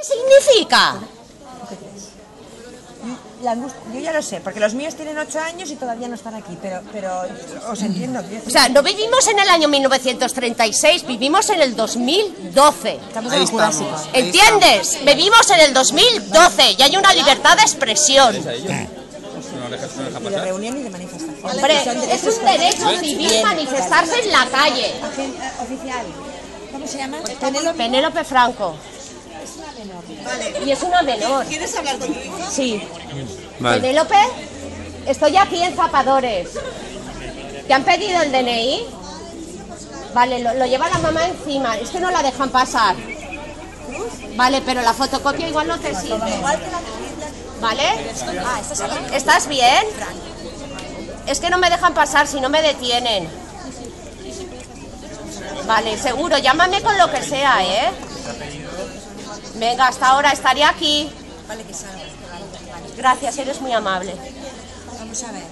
¿Qué significa? Yo ya lo sé, porque los míos tienen 8 años y todavía no están aquí, pero os entiendo. O sea, no vivimos en el año 1936, vivimos en el 2012. Estamos en el Jurásico. ¿Entiendes? Vivimos en el 2012 y hay una libertad de expresión. Y de reunión y de manifestación. Hombre, es un derecho civil manifestarse en la calle. Oficial. ¿Cómo se llama? Penélope Franco. Vale. Y es una menor. ¿Quieres hablar conmigo? Sí. Vale. Penélope, estoy aquí en Zapadores. ¿Te han pedido el DNI? Vale, lo lleva la mamá encima. Es que no la dejan pasar. Vale, pero la fotocopia igual no te sirve. ¿Vale? ¿Estás bien? Es que no me dejan pasar, si no me detienen. Vale, seguro, llámame con lo que sea, ¿eh? Venga, hasta ahora, estaré aquí. Vale, que salga. Gracias, eres muy amable. Vamos a ver.